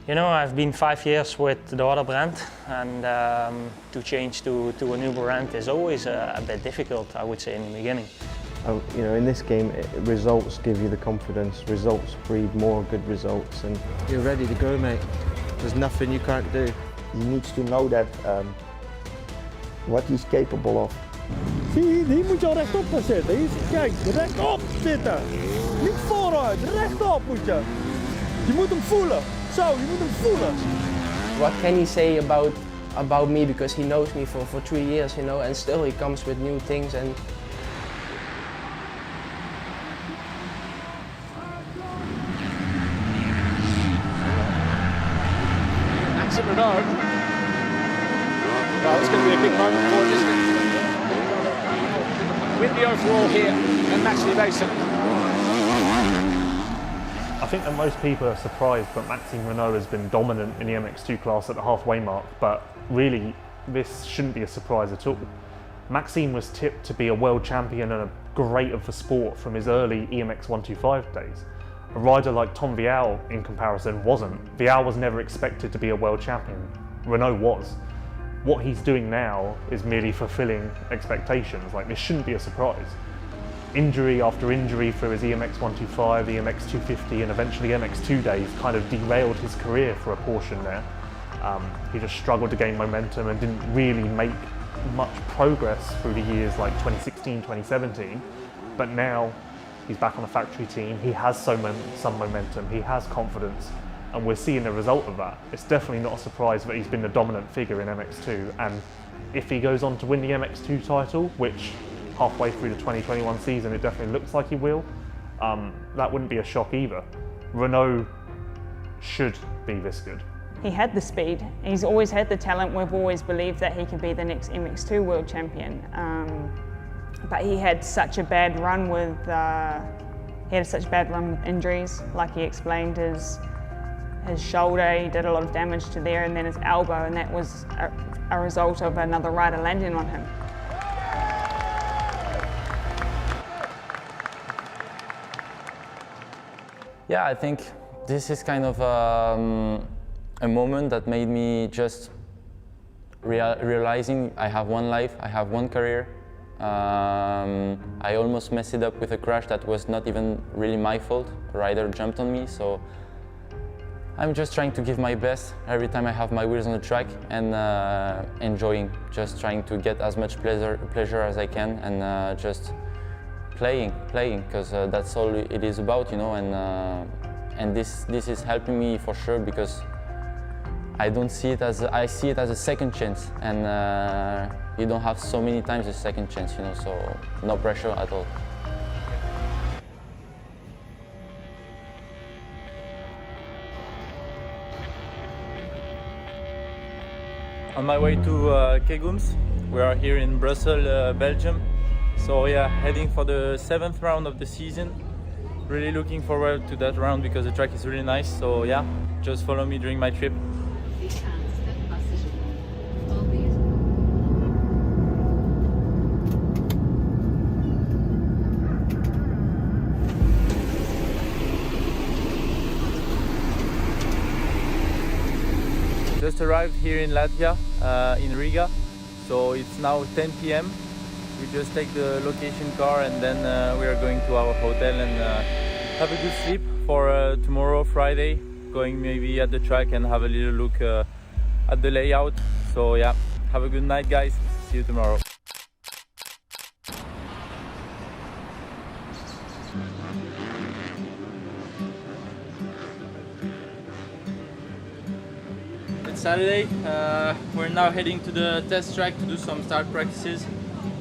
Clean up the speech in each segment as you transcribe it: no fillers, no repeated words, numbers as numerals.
You know, I've been 5 years with the other brand, and to change to a new brand is always a bit difficult, I would say, in the beginning. You know, in this game, results give you the confidence. Results breed more good results, and you're ready to go, mate. There's nothing you can't do. He needs to know that what he's capable of. Zie, die moet je al rechtop gaan zitten. Kijk, rechtop zitten. Niet vooruit, rechtop moet je. Je moet hem voelen. Zo, je moet hem voelen. What can he say about me, because he knows me for 3 years, you know, and still he comes with new things. And Renault. Well, it's going to be a big moment for him, isn't it? Win the overall here and match the Mason. I think that most people are surprised that Maxime Renault has been dominant in the MX2 class at the halfway mark, but really this shouldn't be a surprise at all. Maxime was tipped to be a world champion and a great of the sport from his early EMX 125 days. A rider like Tom Vial, in comparison, wasn't. Vial was never expected to be a world champion. Renault was. What he's doing now is merely fulfilling expectations. Like, this shouldn't be a surprise. Injury after injury through his EMX 125, EMX 250 and eventually MX2 days kind of derailed his career for a portion there. He just struggled to gain momentum and didn't really make much progress through the years like 2016, 2017. But now, he's back on the factory team, he has some momentum, he has confidence, and we're seeing the result of that. It's definitely not a surprise that he's been the dominant figure in MX2, and if he goes on to win the MX2 title, which halfway through the 2021 season it definitely looks like he will, that wouldn't be a shock either. Renault should be this good. He had the speed, he's always had the talent. We've always believed that he could be the next MX2 world champion. But he had such a bad run with injuries. Like he explained, his shoulder, he did a lot of damage to there, and then his elbow, and that was a result of another rider landing on him. Yeah, I think this is kind of a moment that made me just realizing I have one life, I have one career. I almost messed it up with a crash that was not even really my fault. A rider jumped on me, so I'm just trying to give my best every time I have my wheels on the track and enjoying, just trying to get as much pleasure as I can and just playing, because that's all it is about, you know. And this is helping me for sure, because I see it as a second chance, and you don't have so many times a second chance, you know, so no pressure at all. On my way to Kegums. We are here in Brussels, Belgium. So yeah, heading for the 7th round of the season. Really looking forward to that round because the track is really nice. So yeah, just follow me during my trip. Just arrived here in Latvia, in Riga, so it's now 10 p.m. We just take the location car and then we are going to our hotel and have a good sleep for tomorrow, Friday, going maybe at the track and have a little look at the layout. So yeah, have a good night guys, see you tomorrow. Saturday, we're now heading to the test track to do some start practices,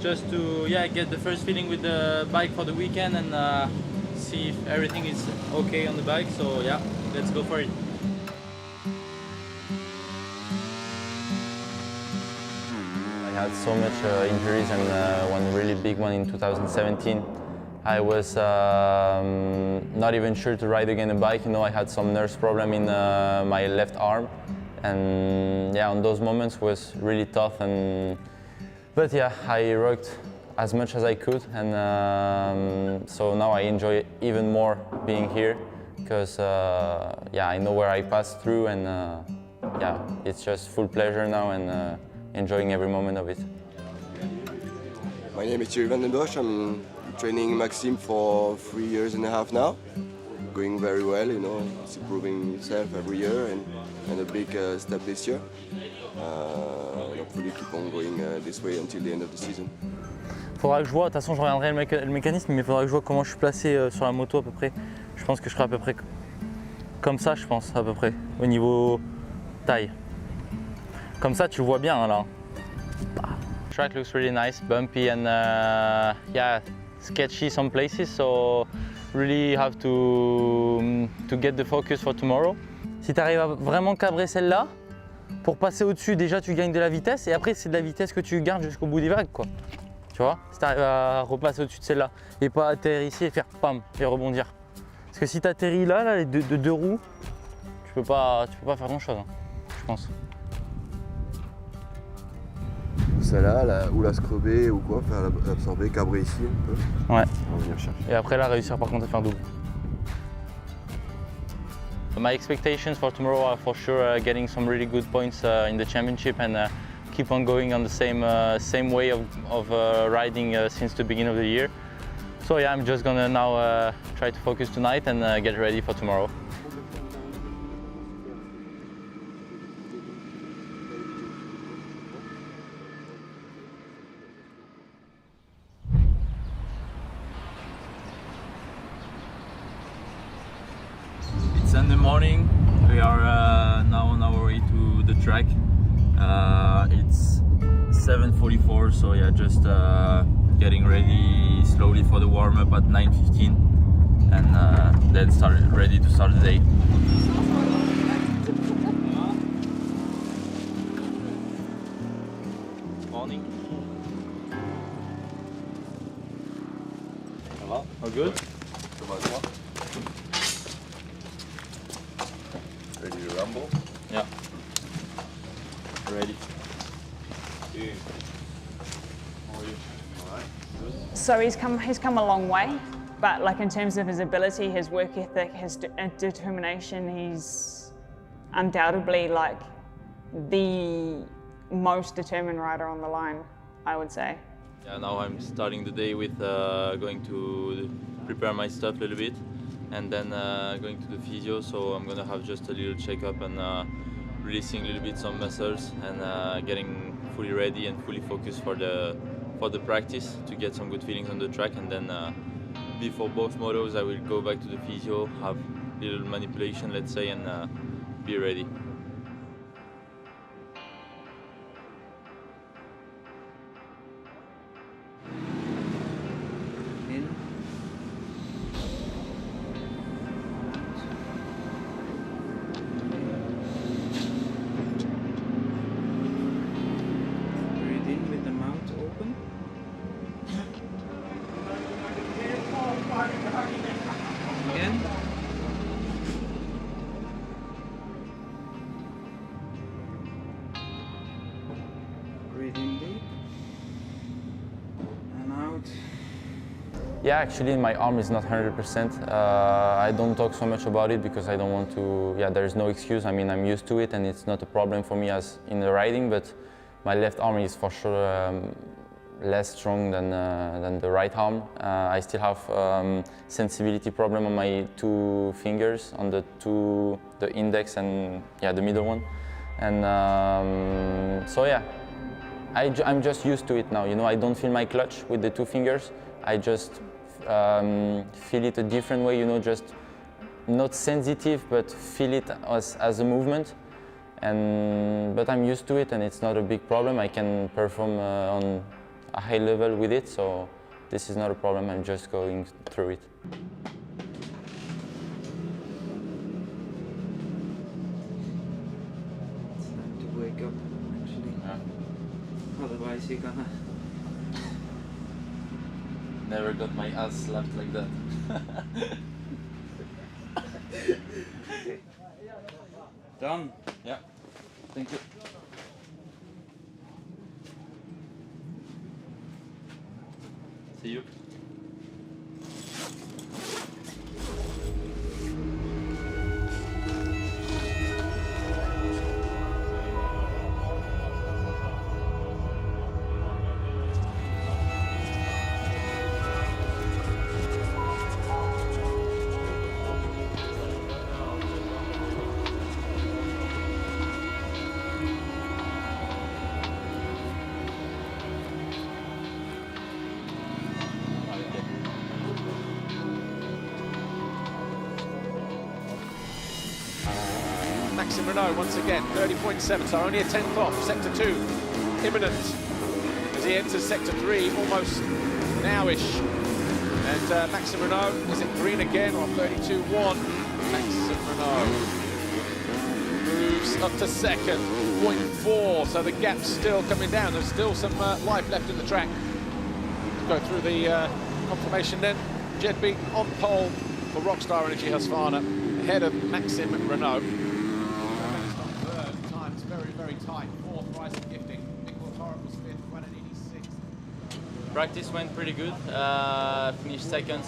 just to get the first feeling with the bike for the weekend and see if everything is okay on the bike. So yeah, let's go for it. I had so much injuries, and one really big one in 2017. I was not even sure to ride again a bike. You know, I had some nerve problem in my left arm. And yeah, on those moments was really tough, but yeah, I worked as much as I could, and so now I enjoy even more being here because yeah, I know where I passed through, and yeah, it's just full pleasure now and enjoying every moment of it. My name is Thierry van den Bosch. I'm training Maxime for 3.5 years now. Going very well, you know, it's improving itself every year and a big step this year. And hopefully keep on going this way until the end of the season. Faudra que je vois, de toute façon je regarderai le mécanisme, mais il faudra que je vois comment je suis placé sur la moto à peu près. Je pense que je serai à peu près comme ça, je pense, à peu près, au niveau taille. Comme ça, tu le vois bien là. Track looks really nice, bumpy and yeah, sketchy some places, so really have to get the focus for tomorrow. Si tu arrives à vraiment cabrer celle-là, pour passer au-dessus, déjà tu gagnes de la vitesse et après c'est de la vitesse que tu gardes jusqu'au bout des vagues, quoi. Tu vois, si tu arrives à repasser au-dessus de celle-là et pas atterrir ici et faire pam et rebondir. Parce que si tu atterris là, les deux roues, tu peux pas faire grand-chose, hein, je pense. Celle-là, ou la scrubber ou quoi, faire l'absorber, cabrer ici un peu. Ouais. On va venir chercher. Et après là, réussir par contre à faire double. My expectations for tomorrow are for sure getting some really good points in the championship and keep on going on the same way of riding since the beginning of the year. So yeah, I'm just gonna now try to focus tonight and get ready for tomorrow. Sunday morning, we are now on our way to the track. It's 7:44, so yeah, just getting ready slowly for the warm-up at 9:15 and then ready to start the day. Morning. Ça va? All good? Ready to rumble? Yeah. Ready. How are you? All right. Good. So he's come a long way, but like in terms of his ability, his work ethic, his determination, he's undoubtedly like the most determined rider on the line, I would say. Yeah, now I'm starting the day with going to prepare my stuff a little bit and then going to the physio, so I'm gonna have just a little checkup and releasing a little bit some muscles and getting fully ready and fully focused for the practice to get some good feelings on the track, and then before both motos I will go back to the physio, have a little manipulation, let's say, and be ready. Again. Breathe in deep and out. Yeah, actually my arm is not 100%. I don't talk so much about it because I don't want to, yeah, there's no excuse. I mean, I'm used to it and it's not a problem for me as in the riding, but my left arm is for sure less strong than the right arm. I still have sensibility problem on my two fingers, on the index and yeah, the middle one. And so yeah, I'm just used to it now. You know, I don't feel my clutch with the two fingers. I just feel it a different way. You know, just not sensitive, but feel it as a movement. But I'm used to it, and it's not a big problem. I can perform on a high level with it, so this is not a problem. I'm just going through it. It's time to wake up, actually. Yeah. Otherwise, you're gonna. Never got my ass slapped like that. Done. Yeah. Thank you. See you. Maxime Renault once again, 30.7, so only a tenth off. Sector 2, imminent as he enters Sector 3, almost now-ish. And Maxime Renault is in green again, or 32.1. Maxime Renault moves up to second, 0.4, so the gap's still coming down. There's still some life left in the track. Go through the confirmation then. JBay on pole for Rockstar Energy Husqvarna, ahead of Maxime Renault. Third time, it's very, very tight. Fourth, Rising Gifting. Nicholas Horrocks was fifth, 186. Practice went pretty good. Finished second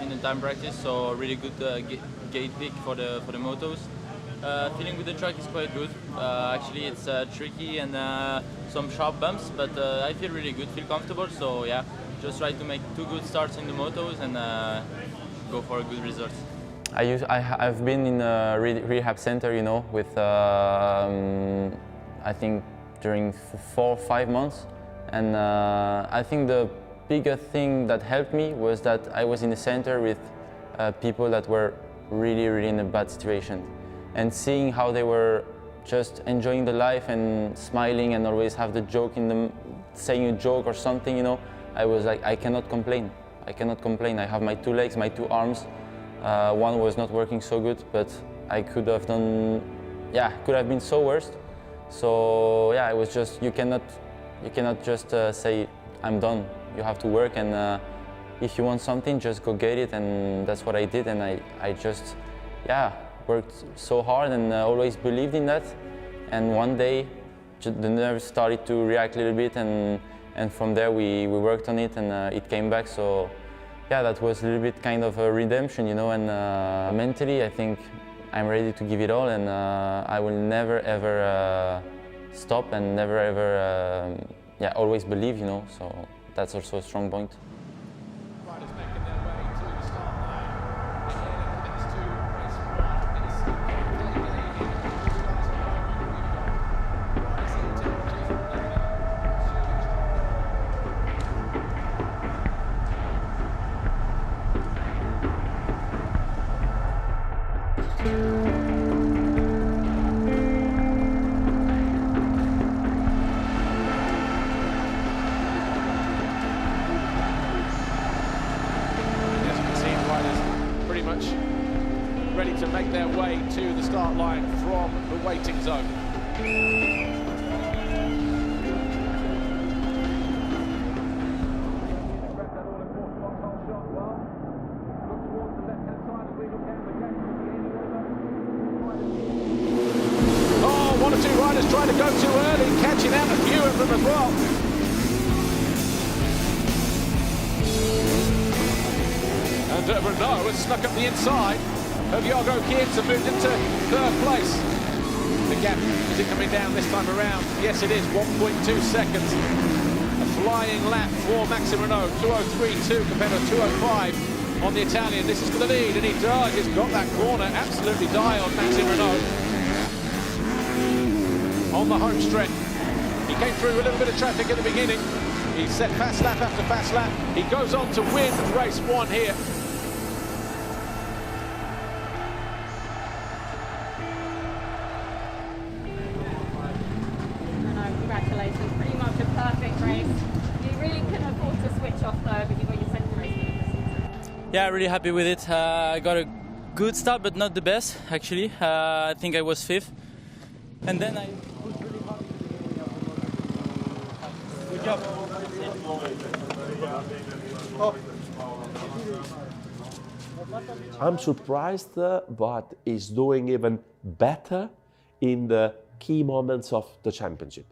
in the time practice, so really good gate pick for the motos. Feeling with the track is quite good. Actually, it's tricky and some sharp bumps, but I feel really good, feel comfortable. So yeah, just try to make 2 good starts in the motos and go for a good result. I've been in a rehab center, you know, with I think during 4 or 5 months, and I think the bigger thing that helped me was that I was in the center with people that were really in a bad situation. And seeing how they were just enjoying the life and smiling and always have the joke in them, saying a joke or something, you know, I was like, I cannot complain. I cannot complain. I have my 2 legs, my 2 arms. One was not working so good, but I could have done, yeah, could have been so worse. So yeah, it was just, you cannot just say, I'm done. You have to work, and if you want something, just go get it. And that's what I did, and I just, yeah, worked so hard and always believed in that. And one day, the nerves started to react a little bit, and from there we worked on it, and it came back. So yeah, that was a little bit kind of a redemption, you know. And mentally, I think I'm ready to give it all, and I will never ever stop, and never ever, yeah, always believe, you know. So that's also a strong point. Ready to make their way to the start line from the waiting zone. Oh, 1 or 2 riders trying to go too early, catching out a few of them as well. And Renault has snuck up the inside of Jorgo Kiertz and moved into 3rd place. The gap, is it coming down this time around? Yes, it is, 1.2 seconds. A flying lap for Maxime Renault, 2:03.2 compared to 2:05 on the Italian. This is for the lead, and he does. He's got that corner absolutely dialed, Maxime Renault. On the home stretch. He came through a little bit of traffic at the beginning. He set fast lap after fast lap. He goes on to win race 1 here. Congratulations, pretty much a perfect race. You really couldn't afford to switch off though, but you got your second race win of the season. Yeah, really happy with it. I got a good start, but not the best actually. I think I was 5th. And then I pushed really hard. Good job. I'm surprised, but he's doing even better in the key moments of the championship.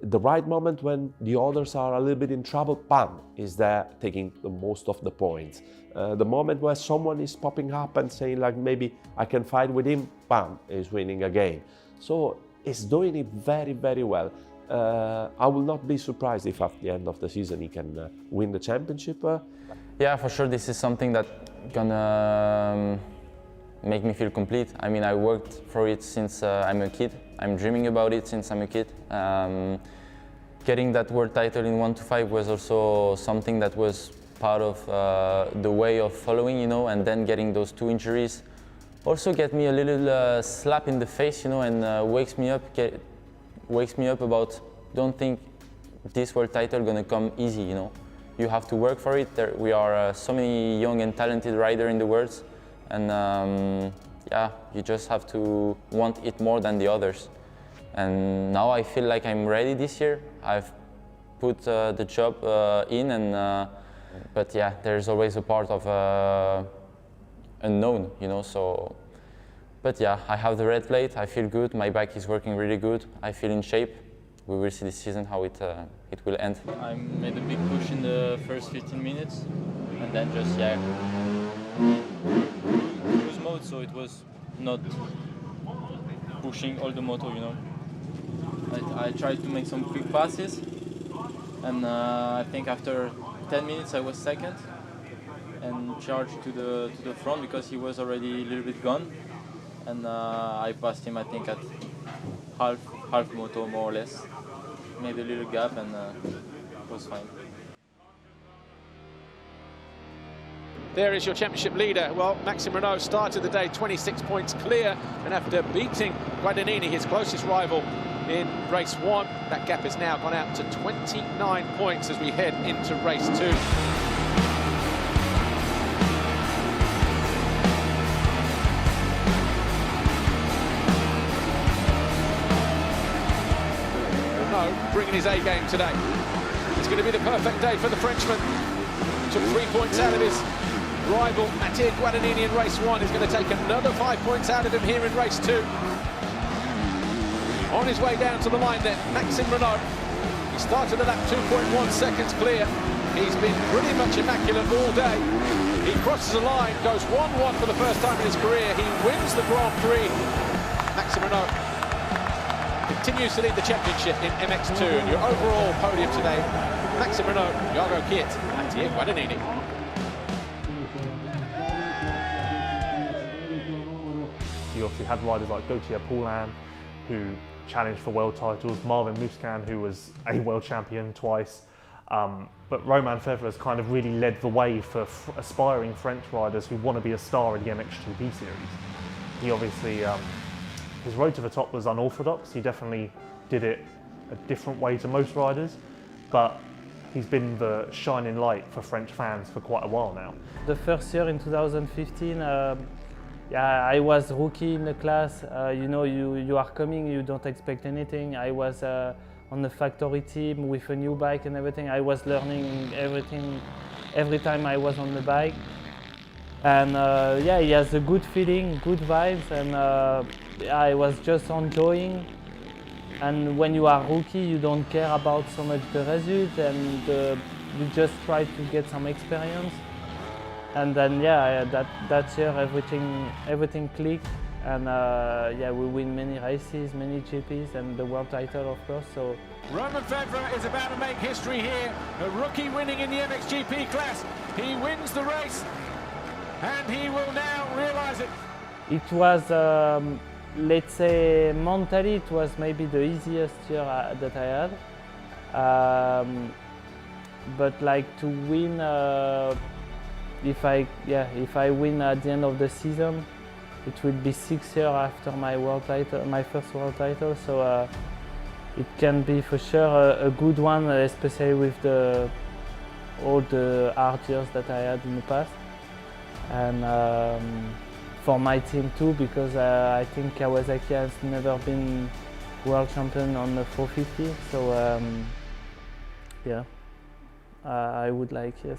The right moment when the others are a little bit in trouble, bam, is there taking the most of the points. The moment where someone is popping up and saying like, maybe I can fight with him, bam, is winning a game. So he's doing it very, very well. I will not be surprised if at the end of the season he can win the championship. Yeah, for sure, this is something that's gonna make me feel complete. I mean, I worked for it since I'm a kid. I'm dreaming about it since I'm a kid. Getting that world title in 1 to 5 was also something that was part of the way of following, you know, and then getting those 2 injuries also get me a little slap in the face, you know, and wakes me up about, don't think this world title gonna come easy, you know. You have to work for it. We are so many young and talented riders in the world, and yeah, you just have to want it more than the others. And now I feel like I'm ready this year. I've put the job in, and but yeah, there's always a part of unknown, you know. So, but yeah, I have the red plate. I feel good. My bike is working really good. I feel in shape. We will see this season how it will end. I made a big push in the first 15 minutes, and then just cruise mode. So it was not pushing all the motor, you know. I tried to make some quick passes, and I think after 10 minutes I was second and charged to the front because he was already a little bit gone, and I passed him I think at half motor more or less, made a little gap, and it was fine. There is your championship leader. Well, Maxime Renaux started the day 26 points clear, and after beating Guadagnini, his closest rival, in race 1, that gap has now gone out to 29 points as we head into race 2. Renaux bringing his A game today. It's going to be the perfect day for the Frenchman. Took 3 points out of his rival Mathieu Guadagnini in race 1. He's going to take another 5 points out of him here in race 2. On his way down to the line then, Maxime Renaux. He started at lap 2.1 seconds clear. He's been pretty much immaculate all day. He crosses the line, goes 1-1 for the first time in his career. He wins the Grand Prix. Maxime Renaux continues to lead the championship in MX2. And your overall podium today, Maxime Renaux, Jago Kiet, Mathieu Guadagnini. You obviously had riders like Gauthier Paulin, who challenged for world titles, Marvin Musquin, who was a world champion twice, but Romain Febvre has kind of really led the way for aspiring French riders who want to be a star in the MX2B series. He obviously, his road to the top was unorthodox. He definitely did it a different way to most riders, but he's been the shining light for French fans for quite a while now. The first year in 2015, yeah, I was rookie in the class. You know, you are coming, you don't expect anything. I was on the factory team with a new bike and everything. I was learning everything every time I was on the bike. And yeah, he has a good feeling, good vibes, and I was just enjoying. And when you are rookie, you don't care about so much the result, and you just try to get some experience. And then yeah, that year everything clicked, and yeah, we win many races, many GPs, and the world title, of course. So Romain Febvre is about to make history here. A rookie winning in the MXGP class. He wins the race, and he will now realise it. It was, let's say, mentally, it was maybe the easiest year that I had. But like to win. If I win at the end of the season, it will be 6 years after my world title, my first world title. So it can be for sure a good one, especially with all the hard years that I had in the past, and for my team too, because I think Kawasaki has never been world champion on the 450. So yeah, I would like, yes.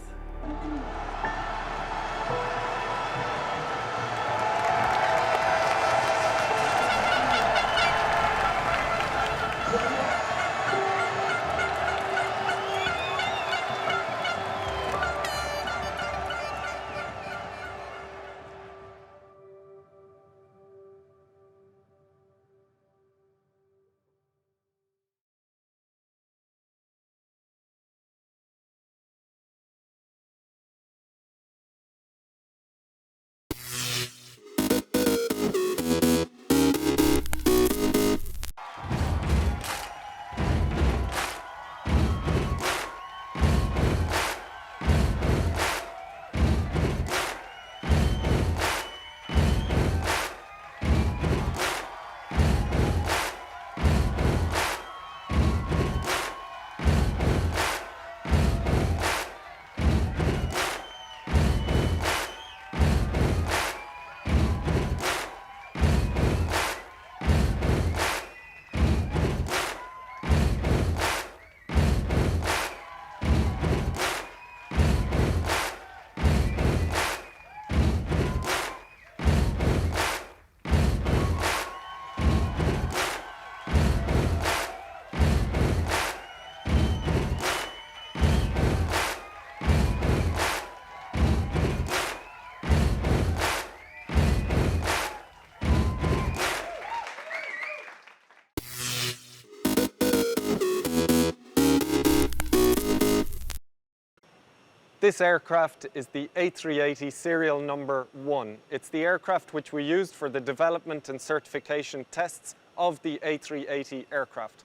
This aircraft is the A380 serial number 1. It's the aircraft which we used for the development and certification tests of the A380 aircraft.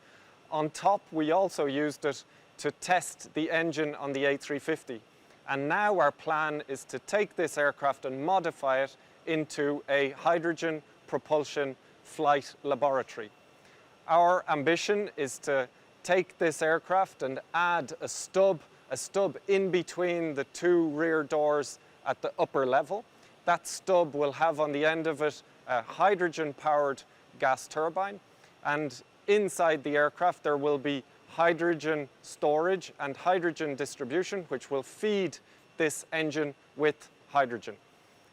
On top, we also used it to test the engine on the A350. And now our plan is to take this aircraft and modify it into a hydrogen propulsion flight laboratory. Our ambition is to take this aircraft and add a stub in between the two rear doors at the upper level. That stub will have on the end of it a hydrogen-powered gas turbine, and inside the aircraft there will be hydrogen storage and hydrogen distribution, which will feed this engine with hydrogen.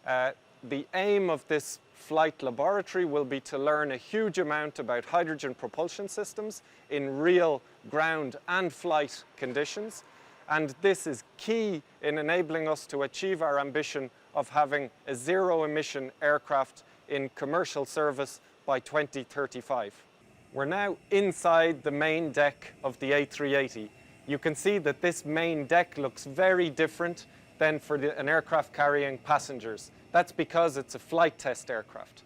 The aim of this flight laboratory will be to learn a huge amount about hydrogen propulsion systems in real ground and flight conditions. And this is key in enabling us to achieve our ambition of having a zero-emission aircraft in commercial service by 2035. We're now inside the main deck of the A380. You can see that this main deck looks very different than for an aircraft carrying passengers. That's because it's a flight test aircraft.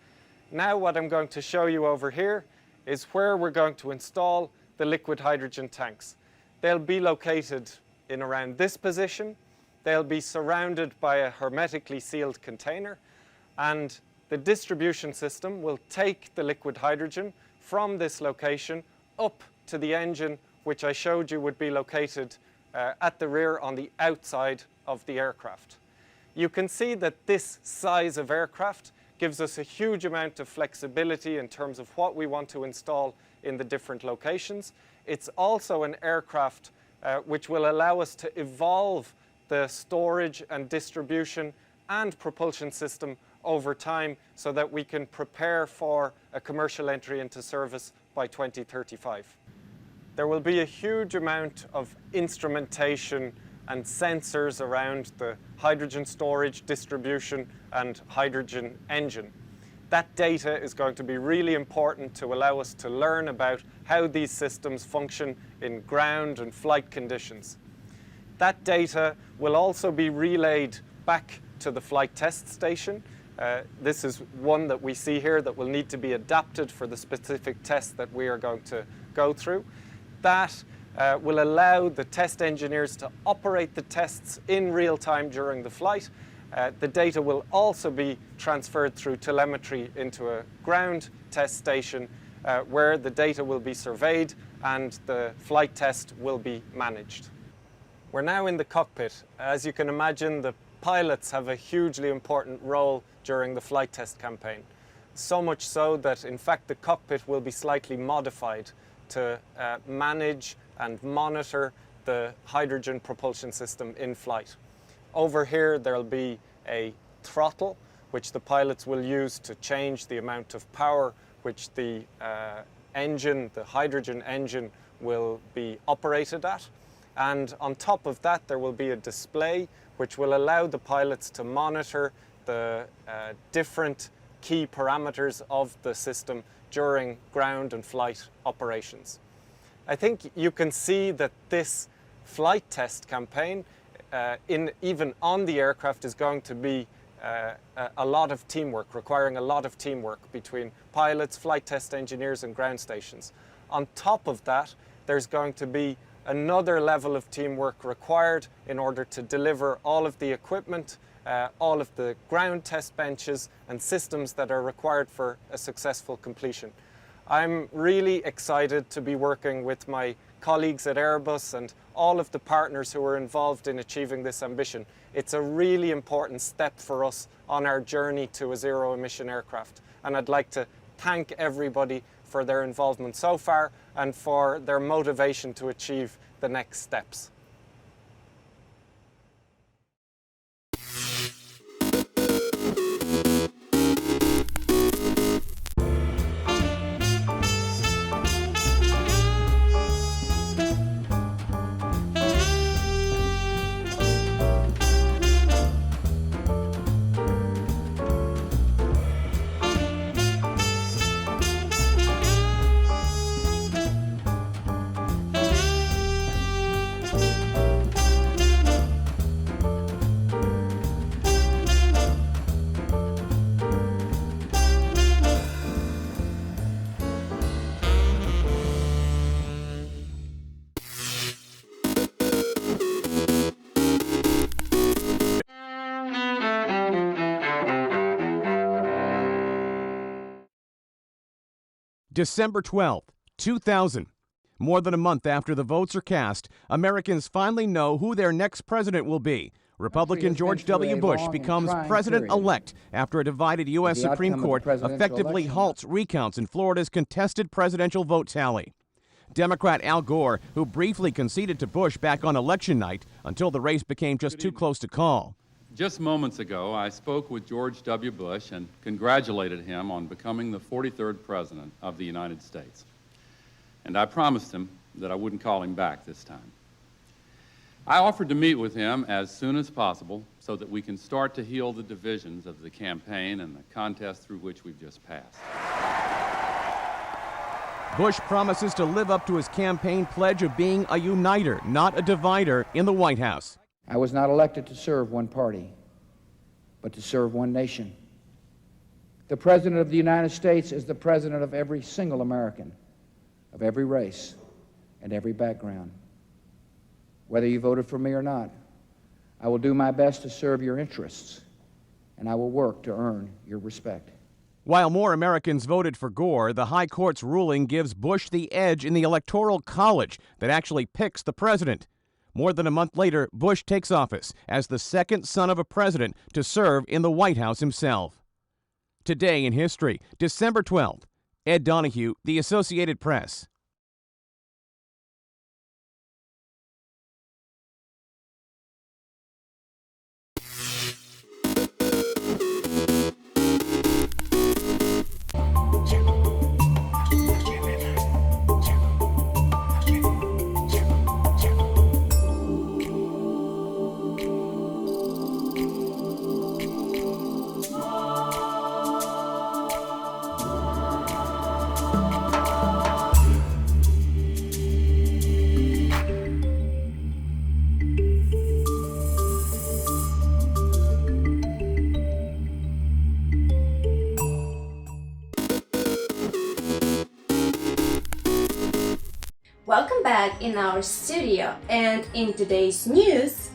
Now what I'm going to show you over here is where we're going to install the liquid hydrogen tanks. They'll be located in around this position. They'll be surrounded by a hermetically sealed container, and the distribution system will take the liquid hydrogen from this location up to the engine, which I showed you would be located at the rear on the outside of the aircraft. You can see that this size of aircraft gives us a huge amount of flexibility in terms of what we want to install in the different locations. It's also an aircraft which will allow us to evolve the storage and distribution and propulsion system over time so that we can prepare for a commercial entry into service by 2035. There will be a huge amount of instrumentation and sensors around the hydrogen storage, distribution, and hydrogen engine. That data is going to be really important to allow us to learn about how these systems function in ground and flight conditions. That data will also be relayed back to the flight test station. This is one that we see here that will need to be adapted for the specific test that we are going to go through. That will allow the test engineers to operate the tests in real time during the flight. The data will also be transferred through telemetry into a ground test station where the data will be surveyed and the flight test will be managed. We're now in the cockpit. As you can imagine, the pilots have a hugely important role during the flight test campaign. So much so that, in fact, the cockpit will be slightly modified to manage and monitor the hydrogen propulsion system in flight. Over here, there'll be a throttle, which the pilots will use to change the amount of power which the engine, the hydrogen engine, will be operated at. And on top of that, there will be a display which will allow the pilots to monitor the different key parameters of the system during ground and flight operations. I think you can see that this flight test campaign, even on the aircraft, is going to be a lot of teamwork, requiring a lot of teamwork between pilots, flight test engineers, and ground stations. On top of that, there's going to be another level of teamwork required in order to deliver all of the equipment, all of the ground test benches and systems that are required for a successful completion. I'm really excited to be working with my colleagues at Airbus and all of the partners who are involved in achieving this ambition. It's a really important step for us on our journey to a zero-emission aircraft. And I'd like to thank everybody for their involvement so far and for their motivation to achieve the next steps. December 12th, 2000. More than a month after the votes are cast, Americans finally know who their next president will be. Republican George W. Bush becomes president-elect after a divided U.S. Supreme Court effectively halts recounts in Florida's contested presidential vote tally. Democrat Al Gore, who briefly conceded to Bush back on election night until the race became just too close to call. Just moments ago, I spoke with George W. Bush and congratulated him on becoming the 43rd President of the United States. And I promised him that I wouldn't call him back this time. I offered to meet with him as soon as possible so that we can start to heal the divisions of the campaign and the contest through which we've just passed. Bush promises to live up to his campaign pledge of being a uniter, not a divider, in the White House. I was not elected to serve one party, but to serve one nation. The President of the United States is the President of every single American, of every race and every background. Whether you voted for me or not, I will do my best to serve your interests, and I will work to earn your respect. While more Americans voted for Gore, the High Court's ruling gives Bush the edge in the Electoral College that actually picks the president. More than a month later, Bush takes office as the second son of a president to serve in the White House himself. Today in history, December 12th, Ed Donahue, The Associated Press. Welcome back in our studio, and in today's news,